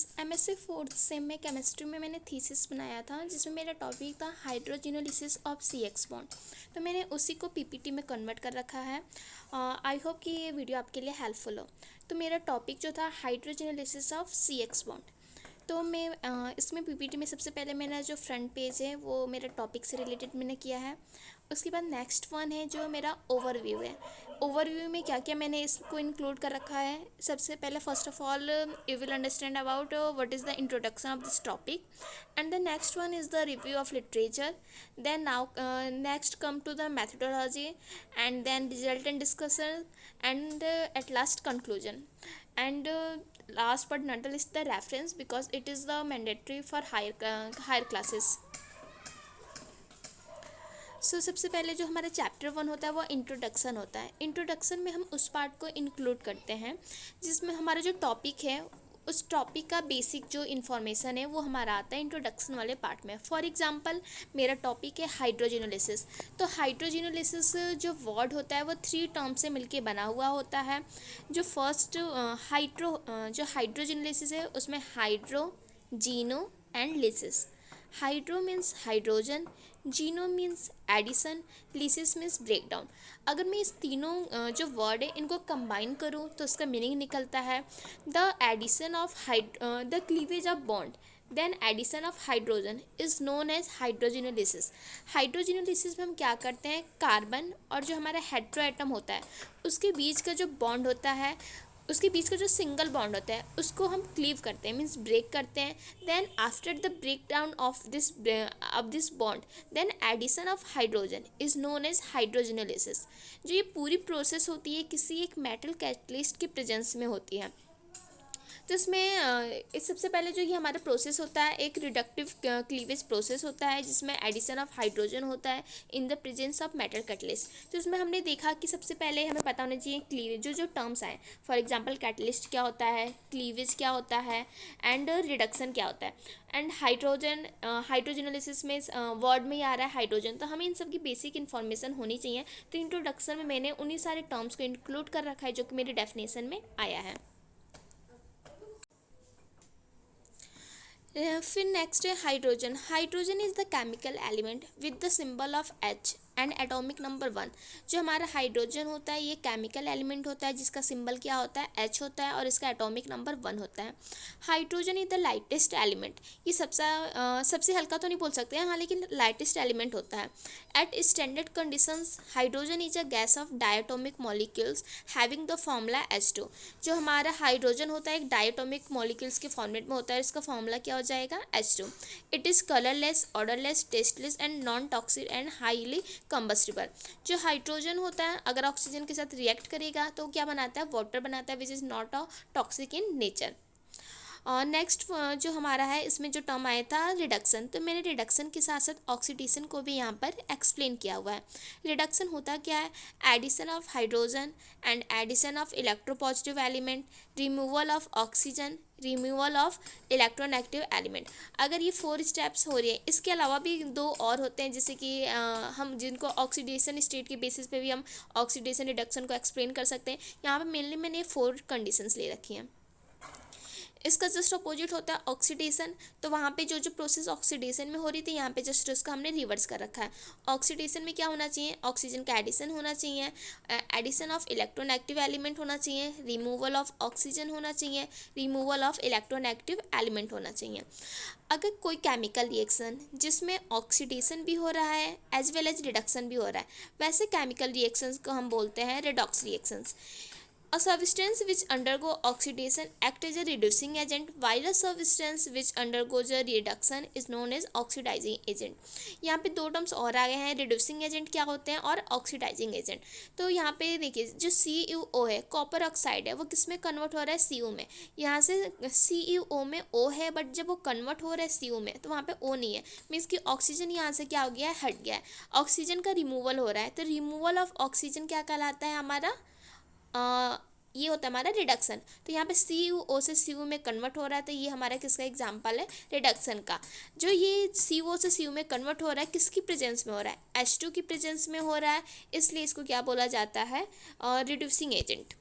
Friends, MSc fourth same में chemistry में मैंने थीसिस बनाया था जिसमें मेरा टॉपिक था हाइड्रोजिनोलिसिस ऑफ CX बॉन्ड। तो मैंने उसी को पीपीटी में कन्वर्ट कर रखा है। आई होप कि ये वीडियो आपके लिए हेल्पफुल हो। तो मेरा टॉपिक जो था हाइड्रोजिनोलिसिस ऑफ CX बॉन्ड। तो मैं इसमें पीपीटी में सबसे पहले मेरा जो फ्रंट पेज है वो मेरा टॉपिक से रिलेटेड मैंने किया है। उसके बाद नेक्स्ट वन है जो मेरा ओवरव्यू है। ओवरव्यू में क्या क्या मैंने इसको इंक्लूड कर रखा है। सबसे पहले first of all you will understand about what is the introduction of this topic and the next one is the review of literature. Then now next come to the methodology and then resultant discussion and at last conclusion and last but not the least the reference because it is the mandatory for higher classes. सबसे पहले जो हमारा chapter 1 होता है वो introduction होता है। Introduction में हम उस पार्ट को इंक्लूड करते हैं जिसमें हमारा जो टॉपिक है उस टॉपिक का बेसिक जो इन्फॉर्मेशन है वो हमारा आता है इंट्रोडक्शन वाले पार्ट में। फॉर एग्जांपल मेरा टॉपिक है हाइड्रोजिनोलिसिस। तो हाइड्रोजिनोलिसिस जो वर्ड होता है वो 3 टर्म से मिलके बना हुआ होता है। जो फर्स्ट जो हाइड्रोजिनोलिसिस है उसमें hydro, geno and lysis. Hydro means hydrogen, geno means addition, lysis means break down. अगर मैं इस तीनों जो वर्ड है इनको कंबाइन करूँ तो उसका मीनिंग निकलता है the addition of the cleavage of bond then addition of hydrogen is known as hydrogenolysis. Hydrogenolysis में हम क्या करते हैं, कार्बन और जो हमारा हेट्रो एटम होता है उसके बीच का जो बॉन्ड होता है, उसके बीच का जो सिंगल बॉन्ड होता है उसको हम क्लीव करते हैं, मीन्स ब्रेक करते हैं। Then after the break down of this bond then addition of hydrogen is known as hydrogenolysis. जो ये पूरी प्रोसेस होती है किसी एक मेटल कैटलिस्ट के प्रेजेंस में होती है। तो इसमें इस सबसे पहले जो ये हमारा प्रोसेस होता है एक रिडक्टिव क्लीवेज प्रोसेस होता है जिसमें एडिशन ऑफ हाइड्रोजन होता है in the presence of metal catalyst. तो इसमें हमने देखा कि सबसे पहले हमें पता होना चाहिए क्लीवेज जो टर्म्स आए। फॉर एग्जांपल कैटलिस्ट क्या होता है, क्लीवेज क्या होता है एंड रिडक्शन क्या होता है। एंड हाइड्रोजिनोलिसिस में वर्ड में ही आ रहा है हाइड्रोजन, तो हमें इन सब की बेसिक इन्फॉर्मेशन होनी चाहिए। तो इंट्रोडक्शन में मैंने उन्हीं सारे टर्म्स को इंक्लूड कर रखा है जो कि मेरी डेफिनेशन में आया है। फिर नेक्स्ट है hydrogen. Hydrogen is the chemical element with the symbol of H and atomic number 1। जो हमारा हाइड्रोजन होता है ये केमिकल एलिमेंट होता है जिसका सिंबल क्या होता है, H होता है और इसका एटॉमिक नंबर 1 होता है। Hydrogen is the lightest element. ये सबसे हल्का तो नहीं बोल सकते हैं हाँ, लेकिन लाइटेस्ट एलिमेंट होता है। At standard conditions hydrogen is a gas of diatomic molecules having the formula H2। जो हमारा हाइड्रोजन होता है एक डायटोमिक मॉलिक्यूल्स के फॉर्मेट में होता है, इसका फॉर्मूला क्या हो जाएगा H2। It is colourless, odourless, tasteless and non toxic and highly combustible. जो हाइड्रोजन होता है अगर ऑक्सीजन के साथ रिएक्ट करेगा तो क्या बनाता है, वाटर बनाता है which is not a toxic in nature. और नेक्स्ट जो हमारा है इसमें जो टर्म आया था रिडक्शन, तो मैंने रिडक्शन के साथ साथ ऑक्सीडेशन को भी यहाँ पर एक्सप्लेन किया हुआ है। रिडक्शन होता क्या है, addition of hydrogen and addition of electropositive element, removal of oxygen, removal of electronegative element. अगर ये 4 स्टेप्स हो रही है, इसके अलावा भी 2 और होते हैं जैसे कि हम जिनको ऑक्सीडेशन स्टेट के बेसिस पे भी हम ऑक्सीडेशन रिडक्शन को एक्सप्लेन कर सकते हैं। यहाँ पर मेनली मैंने 4 कंडीशंस ले रखी हैं। इसका जस्ट अपोजिट होता है ऑक्सीडेशन। तो वहाँ पे जो जो प्रोसेस ऑक्सीडेशन में हो रही थी यहाँ पे जस्ट उसका हमने रिवर्स कर रखा है। ऑक्सीडेशन में क्या होना चाहिए, ऑक्सीजन का एडिशन होना चाहिए, एडिशन ऑफ इलेक्ट्रोनेगेटिव एलिमेंट होना चाहिए, रिमूवल ऑफ ऑक्सीजन होना चाहिए, रिमूवल ऑफ इलेक्ट्रोनेगेटिव एलिमेंट होना चाहिए। अगर कोई केमिकल रिएक्शन जिसमें ऑक्सीडेशन भी हो रहा है एज वेल एज रिडक्शन भी हो रहा है, वैसे केमिकल रिएक्शंस को हम बोलते हैं redox reactions. A substance which undergo oxidation act as a reducing agent while a substance which undergoes a reduction is known as oxidizing agent। यहाँ पे 2 टर्म्स और आ गए हैं, रिड्यूसिंग एजेंट क्या होते हैं और ऑक्सीडाइजिंग एजेंट। तो यहाँ पे देखिए जो CuO है, कॉपर ऑक्साइड है, वो किस में कन्वर्ट हो रहा है, Cu में। यहाँ से CuO में O है बट जब वो कन्वर्ट हो रहा है Cu में तो वहाँ पे O नहीं है, मीन्स कि ऑक्सीजन यहाँ से क्या हो गया है, हट गया है। ऑक्सीजन का रिमूवल हो रहा है, तो रिमूवल ऑफ ऑक्सीजन क्या कहलाता है हमारा, ये होता है हमारा रिडक्शन। तो यहाँ पे CuO से Cu में कन्वर्ट हो रहा है, तो ये हमारा किसका एग्जाम्पल है, रिडक्शन का। जो ये CO से Cu में कन्वर्ट हो रहा है किसकी प्रेजेंस में हो रहा है, H2 की प्रेजेंस में हो रहा है, इसलिए इसको क्या बोला जाता है, रिड्यूसिंग एजेंट।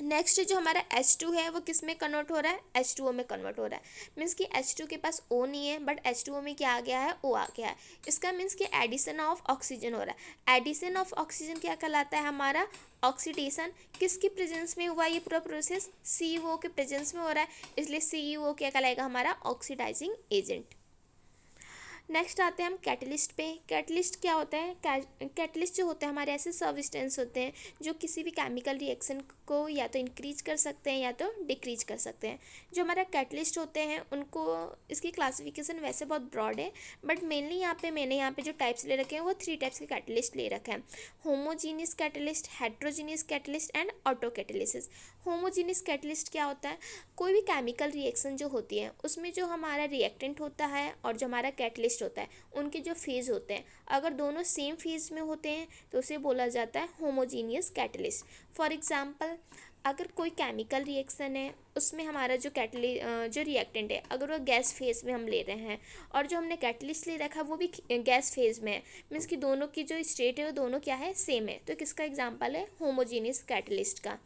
नेक्स्ट जो हमारा H2 है वो किस में कन्वर्ट हो रहा है, H2O में कन्वर्ट हो रहा है। मीन्स कि H2 के पास O नहीं है बट H2O में क्या आ गया है, O आ गया है। इसका मीन्स कि एडिशन ऑफ ऑक्सीजन हो रहा है। एडिशन ऑफ ऑक्सीजन क्या कहलाता है, हमारा ऑक्सीडेशन। किसकी प्रेजेंस में हुआ ये पूरा प्रोसेस, CO के प्रेजेंस में हो रहा है, इसलिए CO क्या कहलाएगा, हमारा ऑक्सीडाइजिंग एजेंट। नेक्स्ट आते हैं हम कैटलिस्ट पे। कैटलिस्ट क्या होता है, कैटलिस्ट जो होते हैं हमारे ऐसे सब्सटेंस होते हैं जो किसी भी केमिकल रिएक्शन को या तो इंक्रीज कर सकते हैं या तो डिक्रीज कर सकते हैं। जो हमारा कैटलिस्ट होते हैं उनको, इसकी क्लासिफिकेशन वैसे बहुत ब्रॉड है बट मेनली मैंने यहाँ पे जो टाइप्स ले रखे हैं वो 3 टाइप्स के कैटलिस्ट ले रखे हैं। Homogeneous catalyst, heterogeneous catalyst and auto catalysis. Homogeneous catalyst क्या होता है, कोई भी केमिकल रिएक्शन जो होती है उसमें जो हमारा रिएक्टेंट होता है और जो हमारा कैटलिस्ट होता है उनके जो फेज होते हैं, अगर दोनों सेम फेज में होते हैं तो उसे बोला जाता है होमोजीनियस कैटलिस्ट। फॉर एग्जांपल, अगर कोई केमिकल रिएक्शन है उसमें हमारा जो जो रिएक्टेंट है अगर वो गैस फेज में हम ले रहे हैं और जो हमने कैटलिस्ट ले रखा है वो भी गैस फेज में है, मीन्स कि दोनों की जो स्टेट है वो दोनों क्या है, सेम है, तो किसका एग्जांपल है, होमोजीनियस कैटलिस्ट का।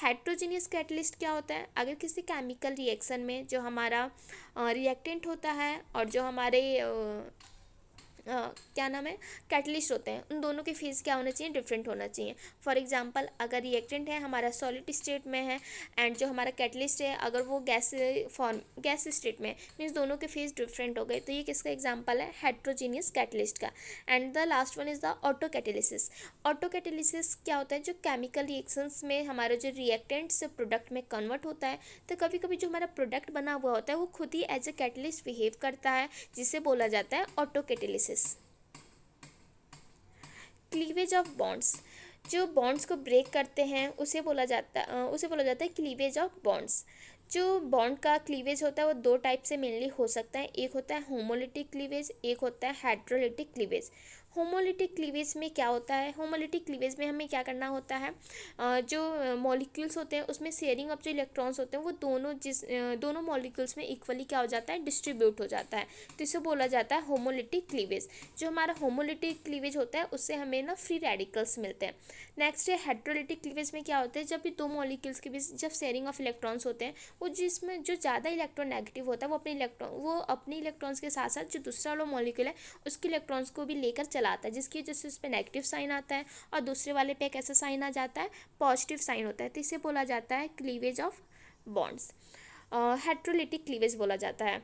हेट्रोजीनियस कैटलिस्ट क्या होता है, अगर किसी केमिकल रिएक्शन में जो हमारा रिएक्टेंट होता है और जो हमारे क्या नाम है, कैटलिस्ट होते हैं, उन दोनों के फेज क्या होना चाहिए, डिफरेंट होना चाहिए। फॉर एग्जांपल, अगर रिएक्टेंट है हमारा सॉलिड स्टेट में है एंड जो हमारा कैटलिस्ट है अगर वो गैस स्टेट में, मीन्स दोनों के फेज डिफरेंट हो गए, तो ये किसका एग्जांपल है, हेट्रोजीनियस कैटलिस्ट का। And the last one is the auto catalysis. Auto catalysis क्या होता है, जो केमिकल रिएक्शंस में हमारा जो रिएक्टेंट से प्रोडक्ट में कन्वर्ट होता है, तो कभी कभी जो हमारा प्रोडक्ट बना हुआ होता है वो खुद ही एज ए कैटलिस्ट बिहेव करता है, जिसे बोला जाता है auto catalysis. Cleavage of bonds, जो बॉन्ड्स को ब्रेक करते हैं उसे बोला जाता है क्लीवेज ऑफ बॉन्ड्स। जो बॉन्ड का क्लीवेज होता है वो 2 टाइप से मेनली हो सकता है, एक होता है होमोलिटिक क्लीवेज, एक होता है हेट्रोलिटिक क्लीवेज। होमोलिटिक क्लीवेज में क्या होता है, होमोलिटिक क्लीवेज में हमें क्या करना होता है, जो मॉलिक्यूल्स होते हैं उसमें शेयरिंग ऑफ जो इलेक्ट्रॉन्स होते हैं वो दोनों मॉलिक्यूल्स में इक्वली क्या हो जाता है, डिस्ट्रीब्यूट हो जाता है, तो इसे बोला जाता है होमोलिटिक क्लीवेज। जो हमारा होमोलिटिक क्लीवेज होता है उससे हमें ना फ्री रेडिकल्स मिलते हैं। नेक्स्ट है हेट्रोलिटिक क्लीवेज में क्या होता है, जब भी 2 मॉलिक्यूल्स के बीच जब शेयरिंग ऑफ इलेक्ट्रॉन्स होते हैं, वो जिसमें जो ज़्यादा इलेक्ट्रॉन नेगेटिव होता है वो अपने इलेक्ट्रॉन्स के साथ साथ जो दूसरा वाला मॉलिक्यूल है उसके इलेक्ट्रॉन्स को भी लेकर चलाता है, जिसकी वजह से उस पर नेगेटिव साइन आता है और दूसरे वाले पे एक ऐसा साइन आ जाता है, पॉजिटिव साइन होता है, तो इसे बोला जाता है cleavage of bonds. Heterolytic cleavage बोला जाता है।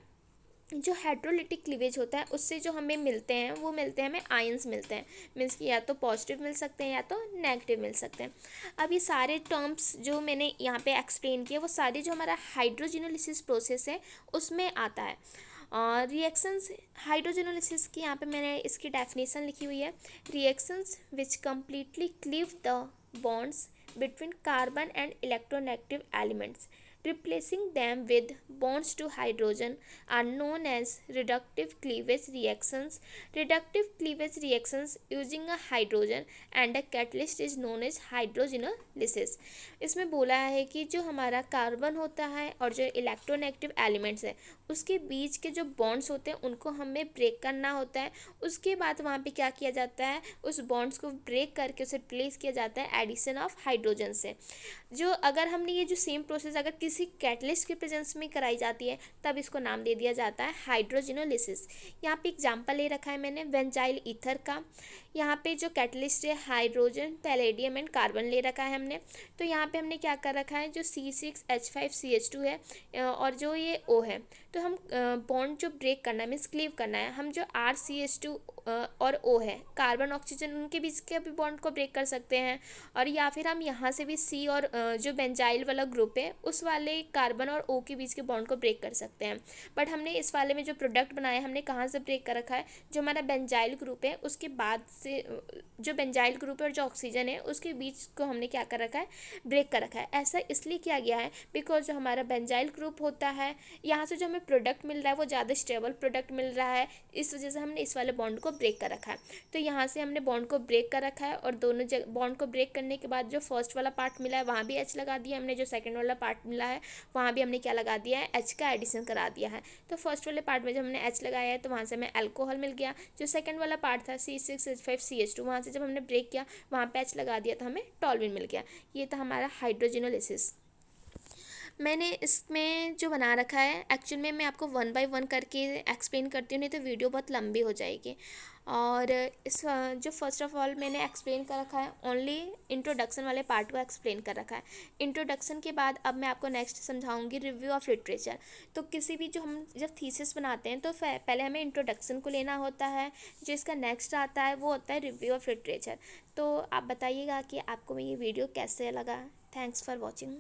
जो हेट्रोलिटिक क्लीवेज होता है उससे जो हमें मिलते हैं वो मिलते हैं, हमें आयंस मिलते हैं, मीन्स कि या तो पॉजिटिव मिल सकते हैं या तो नेगेटिव मिल सकते हैं। अब ये सारे टर्म्स जो मैंने यहाँ पे एक्सप्लेन किए वो सारे जो हमारा हाइड्रोजिनोलिसिस प्रोसेस है उसमें आता है। रिएक्शंस हाइड्रोजिनोलिसिस की यहाँ पे मैंने इसकी डेफिनेशन लिखी हुई है, reactions which completely cleave the bonds between carbon and electronegative elements replacing them with bonds to hydrogen are known as reductive cleavage reactions. Reductive cleavage reactions using a hydrogen and a catalyst is known as hydrogenolysis. इसमें बोला है कि जो हमारा carbon होता है और जो इलेक्ट्रोनेगेटिव एलिमेंट्स है उसके बीच के जो बॉन्ड्स होते हैं उनको हमें ब्रेक करना होता है। उसके बाद वहाँ पे क्या किया जाता है, उस बॉन्ड्स को ब्रेक करके उसे रिप्लेस किया जाता है एडिशन ऑफ हाइड्रोजन से। जो अगर हमने ये जो सेम प्रोसेस अगर किसी कैटलिस्ट के प्रेजेंस में कराई जाती है तब इसको नाम दे दिया जाता है हाइड्रोजिनोलिसिस। यहाँ पे एग्जांपल ले रखा है मैंने बेंजाइल ईथर का। यहाँ पे जो कैटलिस्ट है हाइड्रोजन, पैलेडियम एंड कार्बन ले रखा है हमने। तो यहाँ पे हमने क्या कर रखा है, जो C6H5CH2 है और जो ये O है, तो हम बॉन्ड जो ब्रेक करना है मीन्स क्लीव करना है, हम जो RCH2 और O है कार्बन ऑक्सीजन उनके बीच के भी बॉन्ड को ब्रेक कर सकते हैं, और या फिर हम यहाँ से भी C और जो बेंजाइल वाला ग्रुप है उस वाले कार्बन और O के बीच के बॉन्ड को ब्रेक कर सकते हैं। बट हमने इस वाले में जो प्रोडक्ट बनाया हमने कहाँ से ब्रेक कर रखा है, जो हमारा बेंजाइल ग्रुप है उसके बाद से जो बेंजाइल ग्रुप है और जो ऑक्सीजन है उसके बीच को हमने क्या कर रखा है, ब्रेक कर रखा है। ऐसा इसलिए किया गया है बिकॉज जो हमारा बेंजाइल ग्रुप होता है यहाँ से जो हमें प्रोडक्ट मिल रहा है वो ज़्यादा स्टेबल प्रोडक्ट मिल रहा है, इस वजह से हमने इस वाले बॉन्ड को ब्रेक कर रखा है। तो यहाँ से हमने बॉन्ड को ब्रेक कर रखा है और दोनों जगह बॉन्ड को ब्रेक करने के बाद जो फर्स्ट वाला पार्ट मिला है वहाँ भी एच लगा दिया हमने, जो सेकंड वाला पार्ट मिला है वहाँ भी हमने क्या लगा दिया है, एच का एडिशन करा दिया है। तो फर्स्ट वाले पार्ट में जब हमने एच लगाया है तो वहाँ से हमें अल्कोहल मिल गया। जो सेकंड वाला पार्ट था C6H5CH2, वहाँ से जब हमने ब्रेक किया वहाँ पे एच लगा दिया तो हमें टॉल्यूइन मिल गया। ये था हमारा हाइड्रोजिनोलिसिस। मैंने इसमें जो बना रखा है एक्चुअल में मैं आपको 1 बाय 1 करके एक्सप्लेन करती हूँ, नहीं तो वीडियो बहुत लंबी हो जाएगी। और इस जो फर्स्ट ऑफ ऑल मैंने एक्सप्लेन कर रखा है, ओनली इंट्रोडक्शन वाले पार्ट को एक्सप्लेन कर रखा है। इंट्रोडक्शन के बाद अब मैं आपको नेक्स्ट समझाऊंगी रिव्यू ऑफ लिटरेचर। तो किसी भी जो हम जब थीसिस बनाते हैं तो पहले हमें इंट्रोडक्शन को लेना होता है, जो इसका नेक्स्ट आता है वो होता है रिव्यू ऑफ लिटरेचर। तो आप बताइएगा कि आपको ये वीडियो कैसे लगा। Thanks for watching.